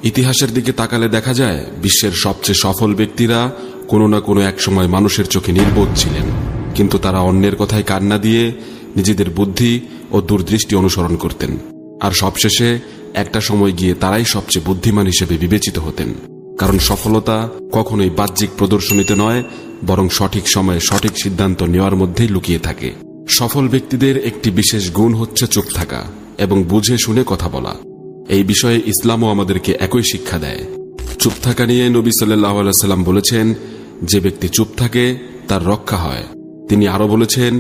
ইতিহাসের দিকে তাকালে দেখা যায় বিশ্বের সবচেয়ে সফল ব্যক্তিরা কোনো না কোনো এক সময় মানুষের চোখে নির্বোধ ছিলেন, কিন্তু তারা অন্যের কথায় কান না দিয়ে নিজেদের বুদ্ধি ও দূরদৃষ্টি অনুসরণ করতেন। আর সবশেষে একটা সময় গিয়ে তারাই সবচেয়ে বুদ্ধিমান হিসেবে বিবেচিত হতেন। কারণ সফলতা কখনোই বাহ্যিক প্রদর্শনীতে নয়, বরং সঠিক সময়ে সঠিক সিদ্ধান্ত নেওয়ার মধ্যেই লুকিয়ে থাকে। সফল ব্যক্তিদের একটি বিশেষ গুণ হচ্ছে চুপ থাকা এবং বুঝে শুনে কথা বলা। এই বিষয়ে ইসলামও আমাদেরকে একই শিক্ষা দেয়। চুপ থাকা নিয়ে নবী সাল্লাল্লাহু আলাইহি ওয়াসাল্লাম বলেছেন, যে ব্যক্তি চুপ থাকে তার রক্ষা হয়। তিনি আরো বলেছেন,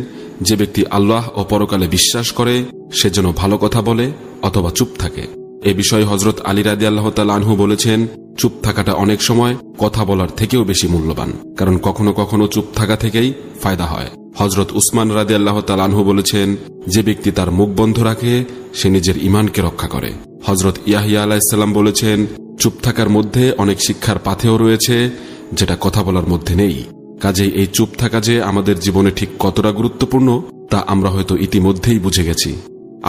যে ব্যক্তি আল্লাহ ও পরকালে বিশ্বাস করে সে যেন ভালো কথা বলে অথবা চুপ থাকে। এ বিষয়ে হযরত আলী রাদিয়াল্লাহু তাআলা আনহু বলেছেন, চুপ থাকাটা অনেক সময় কথা বলার থেকেও বেশি মূল্যবান, কারণ কখনো কখনো চুপ থাকা থেকেই ফায়দা হয়। হযরত উসমান রাদিয়াল্লাহু তাআলা আনহু বলেছেন, যে ব্যক্তি তার মুখ বন্ধ রাখে সে নিজের ঈমানকে রক্ষা করে। হযরত ইয়াহইয়া আলাইহিস সালাম বলেছেন, চুপ থাকার মধ্যে অনেক শিক্ষার পাথেয় রয়েছে যেটা কথা বলার মধ্যে নেই। কাজেই এই চুপ থাকা যে আমাদের জীবনে ঠিক কতটা গুরুত্বপূর্ণ তা আমরা হয়তো ইতিমধ্যেই বুঝে গেছি।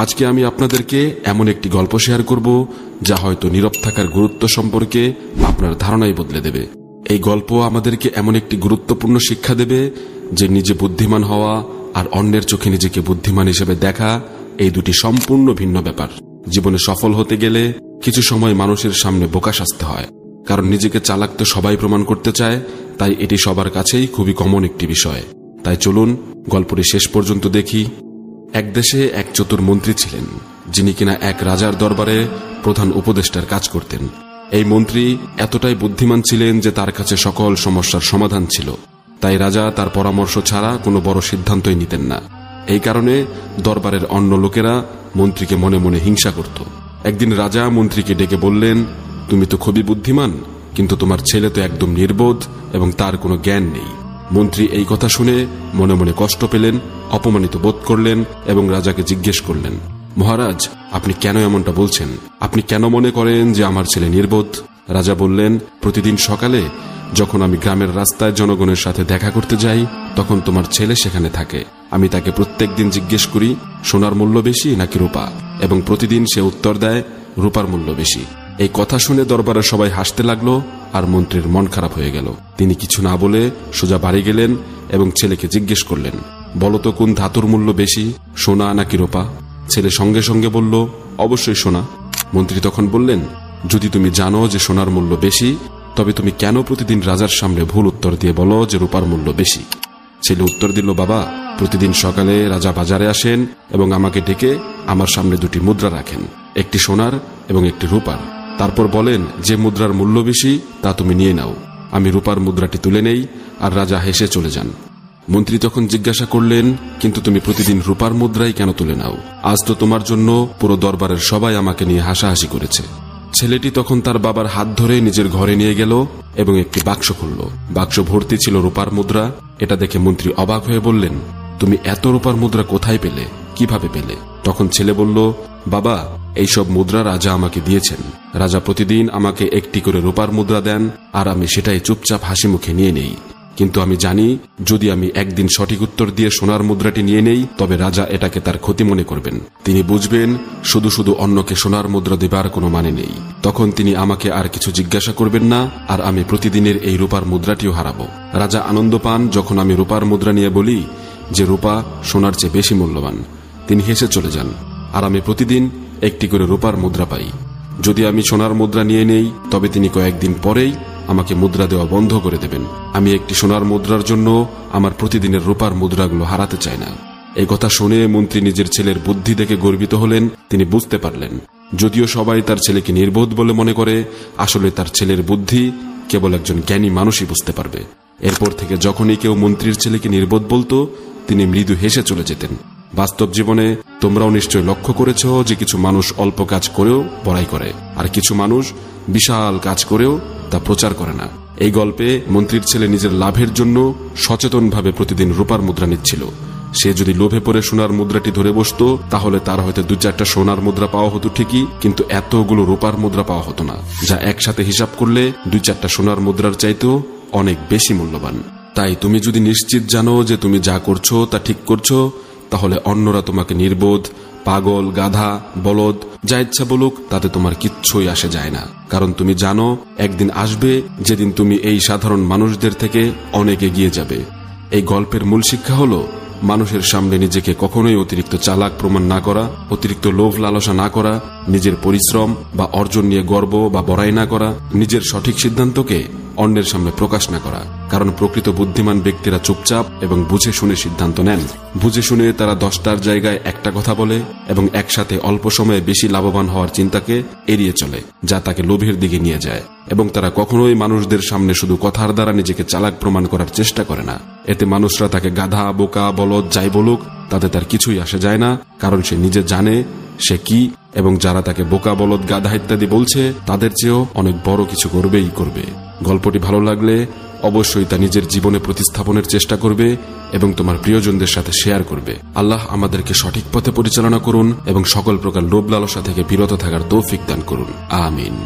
আজকে আমি আপনাদেরকে এমন একটি গল্প শেয়ার করব যা হয়তো নীরব থাকার গুরুত্ব সম্পর্কে আপনার ধারণাই বদলে দেবে। এই গল্প আমাদেরকে এমন একটি গুরুত্বপূর্ণ শিক্ষা দেবে যে নিজে বুদ্ধিমান হওয়া আর অন্যের চোখে নিজেকে বুদ্ধিমান হিসেবে দেখা এই দুটি সম্পূর্ণ ভিন্ন ব্যাপার। জীবনে সফল হতে গেলে কিছু সময় মানুষের সামনে বোকা সাজতে হয়, কারণ নিজেকে চালাক তো সবাই প্রমাণ করতে চায়, তাই এটি সবার কাছেই খুবই কমন একটি বিষয়। তাই চলুন গল্পটি শেষ পর্যন্ত দেখি। এক দেশে এক চতুর মন্ত্রী ছিলেন, যিনি কিনা এক রাজার দরবারে প্রধান উপদেষ্টার কাজ করতেন। এই মন্ত্রী এতটাই বুদ্ধিমান ছিলেন যে তার কাছে সকল সমস্যার সমাধান ছিল, তাই রাজা তার পরামর্শ ছাড়া কোনো বড় সিদ্ধান্তই নিতেন না। এই কারণে দরবারের অন্য লোকেরা মন্ত্রীকে মনে মনে হিংসা করত। একদিন রাজা মন্ত্রীকে ডেকে বললেন, তুমি তো খুবই বুদ্ধিমান, কিন্তু তোমার ছেলে তো একদম নির্বোধ এবং তার কোনো জ্ঞান নেই। মন্ত্রী এই কথা শুনে মনে মনে কষ্ট পেলেন, অপমানিত বোধ করলেন এবং রাজাকে জিজ্ঞেস করলেন, মহারাজ, আপনি কেন এমনটা বলছেন? আপনি কেন মনে করেন যে আমার ছেলে নির্বোধ? রাজা বললেন, প্রতিদিন সকালে যখন আমি গ্রামের রাস্তায় জনগণের সাথে দেখা করতে যাই তখন তোমার ছেলে সেখানে থাকে। আমি তাকে প্রত্যেক দিন জিজ্ঞেস করি, সোনার মূল্য বেশি নাকি রূপা? এবং প্রতিদিন সে উত্তর দেয়, রূপার মূল্য বেশি। এই কথা শুনে দরবারের সবাই হাসতে লাগলো আর মন্ত্রীর মন খারাপ হয়ে গেল। তিনি কিছু না বলে সোজা বাড়ি গেলেন এবং ছেলেকে জিজ্ঞেস করলেন, বলতো কোন ধাতুর মূল্য বেশি, সোনা নাকি রূপা? ছেলে সঙ্গে সঙ্গে বলল, অবশ্যই সোনা। মন্ত্রী তখন বললেন, যদি তুমি জানো যে সোনার মূল্য বেশি, তবে তুমি কেন প্রতিদিন রাজার সামনে ভুল উত্তর দিয়ে বলো যে রূপার মূল্য বেশি? ছেলে উত্তর দিল, বাবা, প্রতিদিন সকালে রাজা বাজারে আসেন এবং আমাকে ডেকে আমার সামনে দুটি মুদ্রা রাখেন, একটি সোনার এবং একটি রূপার। তারপর বলেন, যে মুদ্রার মূল্য বেশি তা তুমি নিয়ে নাও। আমি রূপার মুদ্রাটি তুলে নেই আর রাজা হেসে চলে যান। মন্ত্রী তখন জিজ্ঞাসা করলেন, কিন্তু তুমি প্রতিদিন রূপার মুদ্রাই কেন তুলে নাও? আজ তো তোমার জন্য পুরো দরবারের সবাই আমাকে নিয়ে হাসাহাসি করেছে। ছেলেটি তখন তার বাবার হাত ধরে নিজের ঘরে নিয়ে গেল এবং একটি বাক্স খুলল। বাক্স ভর্তি ছিল রূপার মুদ্রা। এটা দেখে মন্ত্রী অবাক হয়ে বললেন, তুমি এত রূপার মুদ্রা কোথায় পেলে, কিভাবে পেলে? তখন ছেলে বলল, বাবা, এইসব মুদ্রা রাজা আমাকে দিয়েছেন। রাজা প্রতিদিন আমাকে একটি করে রূপার মুদ্রা দেন আর আমি সেটাই চুপচাপ হাসি মুখে নিয়ে নেই। কিন্তু আমি জানি যদি আমি একদিন সঠিক উত্তর দিয়ে সোনার মুদ্রাটি নিয়ে নেই তবে রাজা এটাকে তার ক্ষতি মনে করবেন। তিনি বুঝবেন শুধু শুধু অন্যকে সোনার মুদ্রা দেবার কোনো মানে নেই। তখন তিনি আমাকে আর কিছু জিজ্ঞাসা করবেন না আর আমি প্রতিদিনের এই রূপার মুদ্রাটিও হারাবো। রাজা আনন্দ পান যখন আমি রূপার মুদ্রা নিয়ে বলি যে রূপা সোনার চেয়ে বেশি মূল্যবান। তিনি হেসে চলে যান আর আমি প্রতিদিন একটি করে রূপার মুদ্রা পাই। যদি আমি সোনার মুদ্রা নিয়ে নেই তবে তিনি কয়েকদিন পরেই আমাকে মুদ্রা দেওয়া বন্ধ করে দেবেন। আমি একটি সোনার মুদ্রার জন্য আমার প্রতিদিনের রূপার মুদ্রাগুলো হারাতে চাই না। এই কথা শুনে মন্ত্রী নিজের ছেলের বুদ্ধি দেখে গর্বিত হলেন। তিনি বুঝতে পারলেন যদিও সবাই তার ছেলেকে নির্বোধ বলে মনে করে, আসলে তার ছেলের বুদ্ধি কেবল একজন জ্ঞানী মানুষই বুঝতে পারবে। এরপর থেকে যখনই কেউ মন্ত্রীর ছেলেকে নির্বোধ বলতো তিনি মৃদু হেসে চলে যেতেন। বাস্তব জীবনে তোমরাও নিশ্চয় লক্ষ্য করেছ যে কিছু মানুষ অল্প কাজ করেও বড়াই করে আর কিছু মানুষ বিশাল কাজ করেও তা প্রচার করে না। এই গল্পে মন্ত্রীর ছেলে নিজের লাভের জন্য সচেতনভাবে প্রতিদিন রূপার মুদ্রা নিচ্ছিল। সে যদি লোভে পড়ে সোনার মুদ্রাটি ধরে বসতো তাহলে তার হয়তো 2-4টা সোনার মুদ্রা পাওয়া হতো ঠিকই, কিন্তু এতগুলো রূপার মুদ্রা পাওয়া হতো না, যা একসাথে হিসাব করলে 2-4টা সোনার মুদ্রার চাইতেও অনেক বেশি মূল্যবান। তাই তুমি যদি নিশ্চিত জানো যে তুমি যা করছো তা ঠিক করছো, তাহলে অন্যরা তোমাকে নির্বোধ, পাগল, গাধা, বলদ যা ইচ্ছা বলুক তাতে তোমার কিচ্ছুই আসে যায় না, কারণ তুমি জানো একদিন আসবে যেদিন তুমি এই সাধারণ মানুষদের থেকে অনেক এগিয়ে যাবে। এই গল্পের মূল শিক্ষা হলো মানুষের সামনে নিজেকে কখনোই অতিরিক্ত চালাক প্রমাণ না করা, অতিরিক্ত লোভ লালসা না করা, নিজের পরিশ্রম বা অর্জন নিয়ে গর্ব বা বড়াই না করা, নিজের সঠিক সিদ্ধান্তকে অন্যের সামনে প্রকাশ না করা। কারণ প্রকৃত বুদ্ধিমান ব্যক্তিরা চুপচাপ এবং বুঝে শুনে সিদ্ধান্ত নেন। বুঝে শুনে তারা 10টার জায়গায় একটা কথা বলে এবং একসাথে অল্প সময়ে বেশি লাভবান হওয়ার চিন্তাকে এড়িয়ে চলে, যা তাকে লোভের দিকে নিয়ে যায়। এবং তারা কখনোই মানুষদের সামনে শুধু কথার দ্বারা নিজেকে চালাক প্রমাণ করার চেষ্টা করে না। এতে মানুষরা তাকে গাধা, বোকা, বলদ যাই বলুক তাতে তার কিছুই আসে যায় না, কারণ সে নিজে জানে সে কি, এবং যারা তাকে বোকা, বলদ, গাধা ইত্যাদি বলছে তাদের চেয়েও অনেক বড় কিছু করবেই করবে। গল্পটি ভালো লাগলে অবশ্যই তা নিজের জীবনে প্রতিস্থাপনের চেষ্টা করবে এবং তোমার প্রিয়জনদের সাথে শেয়ার করবে। আল্লাহ আমাদেরকে সঠিক পথে পরিচালনা করুন এবং সকল প্রকার লোভ লালসা থেকে বিরত থাকার তৌফিক দান করুন। আমিন।